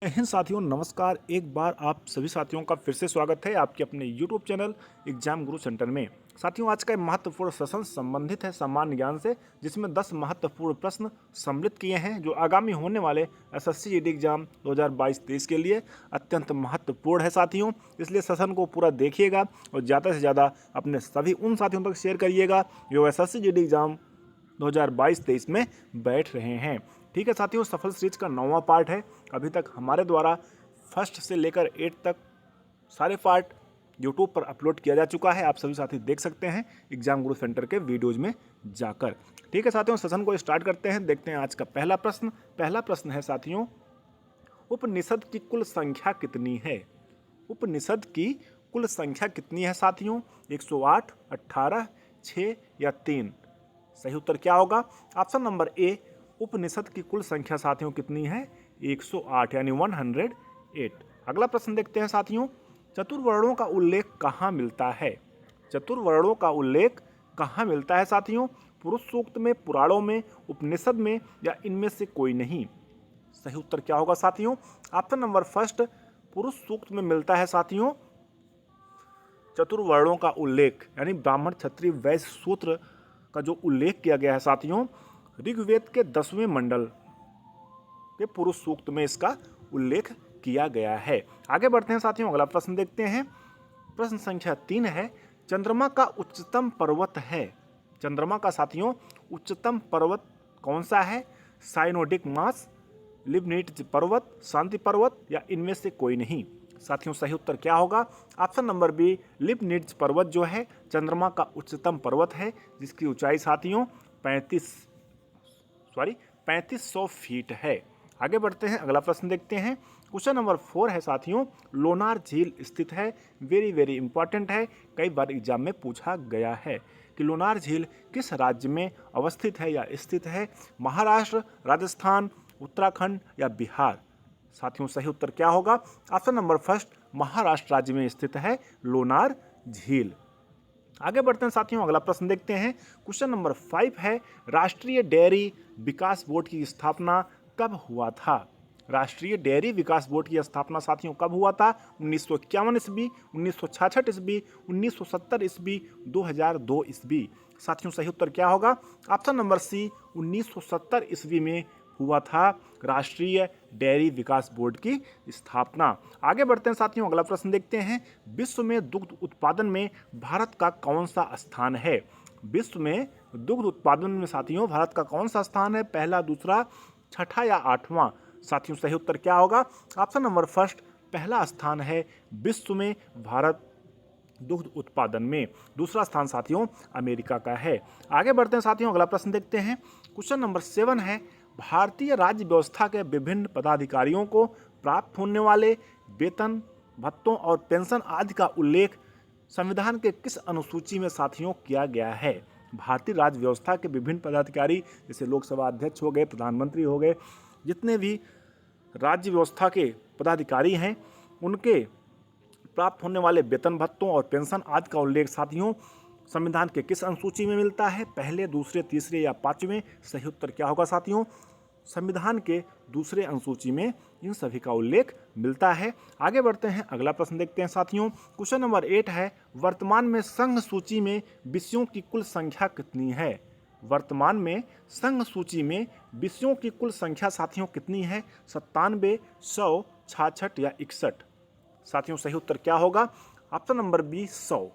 जय हिंद साथियों, नमस्कार। एक बार आप सभी साथियों का फिर से स्वागत है आपके अपने YouTube चैनल एग्जाम गुरु सेंटर में। साथियों, आज का महत्वपूर्ण सेशन संबंधित है सामान्य ज्ञान से, जिसमें 10 महत्वपूर्ण प्रश्न सम्मिलित किए हैं जो आगामी होने वाले एसएससी जीडी एग्जाम 2022-23 के लिए अत्यंत महत्वपूर्ण है साथियों। इसलिए सेशन को पूरा देखिएगा और ज़्यादा से ज़्यादा अपने सभी उन साथियों तक शेयर करिएगा जो एसएससी जीडी एग्जाम 2022-23 में बैठ रहे हैं। ठीक है साथियों, सफल सीरीज का 9वां पार्ट है। अभी तक हमारे द्वारा फर्स्ट से लेकर 8 तक सारे पार्ट यूट्यूब पर अपलोड किया जा चुका है। आप सभी साथी देख सकते हैं एग्जाम गुरु सेंटर के वीडियोज में जाकर। ठीक है साथियों, सेशन को स्टार्ट करते हैं। देखते हैं आज का पहला प्रश्न। पहला प्रश्न है साथियों, उपनिषद की कुल संख्या कितनी है? उपनिषद की कुल संख्या कितनी है साथियों? 108, 18, 6 या 3? सही उत्तर क्या होगा? ऑप्शन नंबर ए, उपनिषद की कुल संख्या साथियों कितनी है? 108 यानी 108। अगला प्रश्न देखते हैं साथियों, चतुर्वर्णों का उल्लेख कहाँ मिलता है? चतुर्वर्णों का उल्लेख कहाँ मिलता है साथियों? पुरुष सूक्त में, पुराणों में, उपनिषद में या इनमें से कोई नहीं? सही उत्तर क्या होगा साथियों? ऑप्शन नंबर फर्स्ट, पुरुष सूक्त में मिलता है साथियों चतुर्वर्णों का उल्लेख, यानी ब्राह्मण क्षत्रिय वैश्य सूत्र का जो उल्लेख किया गया है साथियों, ऋग्वेद के 10वें मंडल के पुरुष सूक्त में इसका उल्लेख किया गया है। आगे बढ़ते हैं साथियों, अगला प्रश्न देखते हैं। प्रश्न संख्या 3 है, चंद्रमा का उच्चतम पर्वत है। चंद्रमा का साथियों उच्चतम पर्वत कौन सा है? साइनोडिक मास, लिबनिट्ज पर्वत, शांति पर्वत या इनमें से कोई नहीं? साथियों सही उत्तर क्या होगा? ऑप्शन नंबर बी, लिबनिट्ज पर्वत जो है चंद्रमा का उच्चतम पर्वत है, जिसकी ऊंचाई साथियों 3500 फीट है। आगे बढ़ते हैं, अगला प्रश्न देखते हैं। क्वेश्चन नंबर 4 है साथियों, लोनार झील स्थित है। वेरी वेरी इंपॉर्टेंट है, कई बार एग्जाम में पूछा गया है कि लोनार झील किस राज्य में अवस्थित है या स्थित है? महाराष्ट्र, राजस्थान, उत्तराखंड या बिहार? साथियों सही उत्तर क्या होगा? ऑप्शन नंबर फर्स्ट, महाराष्ट्र राज्य में स्थित है लोनार झील। आगे बढ़ते हैं साथियों, अगला प्रश्न देखते हैं। क्वेश्चन नंबर 5 है, राष्ट्रीय डेयरी विकास बोर्ड की स्थापना कब हुआ था? राष्ट्रीय डेयरी विकास बोर्ड की स्थापना साथियों कब हुआ था? 1951 ईस्वी, 1966 ईस्वी, 1970 ईस्वी, 2002 ईस्वी? साथियों सही उत्तर क्या होगा? ऑप्शन नंबर सी, 1970 ईस्वी में हुआ था राष्ट्रीय डेयरी विकास बोर्ड की स्थापना। आगे बढ़ते हैं साथियों, अगला प्रश्न देखते हैं। विश्व में दुग्ध उत्पादन में भारत का कौन सा स्थान है? विश्व में दुग्ध उत्पादन में साथियों भारत का कौन सा स्थान है? पहला, दूसरा, छठा या आठवां? साथियों सही उत्तर क्या होगा? ऑप्शन नंबर फर्स्ट, पहला स्थान है विश्व में भारत दुग्ध उत्पादन में। दूसरा स्थान साथियों अमेरिका का है। आगे बढ़ते हैं साथियों, अगला प्रश्न देखते हैं। क्वेश्चन नंबर 7 है, भारतीय राज्य व्यवस्था के विभिन्न पदाधिकारियों को प्राप्त होने वाले वेतन, भत्तों और पेंशन आदि का उल्लेख संविधान के किस अनुसूची में साथियों किया गया है? भारतीय राज्य व्यवस्था के विभिन्न पदाधिकारी, जैसे लोकसभा अध्यक्ष हो गए, प्रधानमंत्री हो गए, जितने भी राज्य व्यवस्था के पदाधिकारी हैं, उनके प्राप्त होने वाले वेतन, भत्तों और पेंशन आदि का उल्लेख साथियों संविधान के किस अनुसूची में मिलता है? पहले, दूसरे, तीसरे या पांचवें? सही उत्तर क्या होगा साथियों? संविधान के दूसरे अनुसूची में इन सभी का उल्लेख मिलता है। आगे बढ़ते हैं, अगला प्रश्न देखते हैं साथियों। क्वेश्चन नंबर 8 है, वर्तमान में संघ सूची में विषयों की कुल संख्या कितनी है? वर्तमान में संघ सूची में विषयों की कुल संख्या साथियों कितनी है? 97, 100, 66 या 61? साथियों सही उत्तर क्या होगा? Option number B, 100।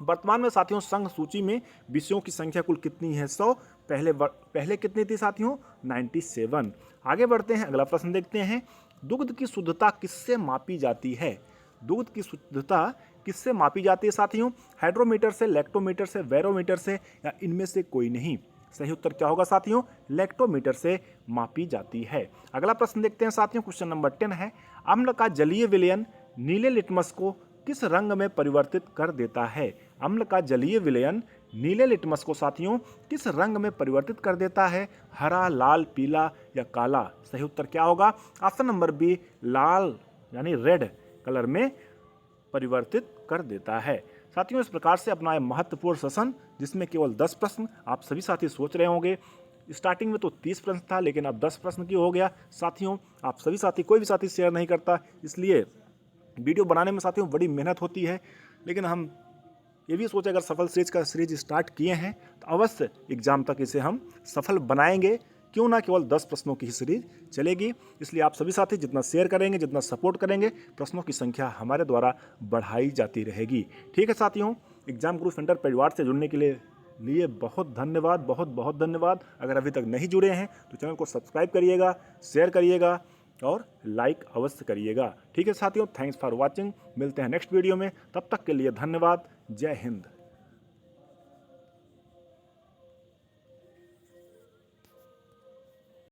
वर्तमान में साथियों संघ सूची में विषयों की संख्या कुल कितनी है? 100। पहले कितनी थी साथियों? 97। आगे बढ़ते हैं, अगला प्रश्न देखते हैं। दुग्ध की शुद्धता किससे मापी जाती है? दुग्ध की शुद्धता किससे मापी जाती है साथियों? हाइड्रोमीटर से, लैक्टोमीटर से, बैरोमीटर से या इनमें से कोई नहीं? सही उत्तर क्या होगा साथियों? लैक्टोमीटर से मापी जाती है। अगला प्रश्न देखते हैं साथियों। क्वेश्चन नंबर 10 है, अम्ल का जलीय विलयन नीले लिटमस को किस रंग में परिवर्तित कर देता है? अम्ल का जलीय विलयन नीले लिटमस को साथियों किस रंग में परिवर्तित कर देता है? हरा, लाल, पीला या काला? सही उत्तर क्या होगा? ऑप्शन नंबर बी, लाल यानी रेड कलर में परिवर्तित कर देता है। साथियों इस प्रकार से अपना महत्वपूर्ण सेशन, जिसमें केवल 10 प्रश्न आप सभी साथी सोच रहे होंगे स्टार्टिंग में तो 30 प्रश्न था, लेकिन अब 10 प्रश्न की हो गया। साथियों, आप सभी साथी, कोई भी साथी शेयर नहीं करता, इसलिए वीडियो बनाने में साथियों बड़ी मेहनत होती है। लेकिन हम ये भी सोचे, अगर सफल सीरीज स्टार्ट किए हैं तो अवश्य एग्जाम तक इसे हम सफल बनाएंगे। क्यों ना केवल 10 प्रश्नों की ही सीरीज चलेगी। इसलिए आप सभी साथी जितना शेयर करेंगे, जितना सपोर्ट करेंगे, प्रश्नों की संख्या हमारे द्वारा बढ़ाई जाती रहेगी। ठीक है साथियों, एग्जाम गुरु सेंटर परिवार से जुड़ने के लिए बहुत धन्यवाद, बहुत बहुत धन्यवाद। अगर अभी तक नहीं जुड़े हैं तो चैनल को सब्सक्राइब करिएगा, शेयर करिएगा और लाइक अवश्य करिएगा। ठीक है साथियों, थैंक्स फॉर वॉचिंग। मिलते हैं नेक्स्ट वीडियो में, तब तक के लिए धन्यवाद। जय हिंद।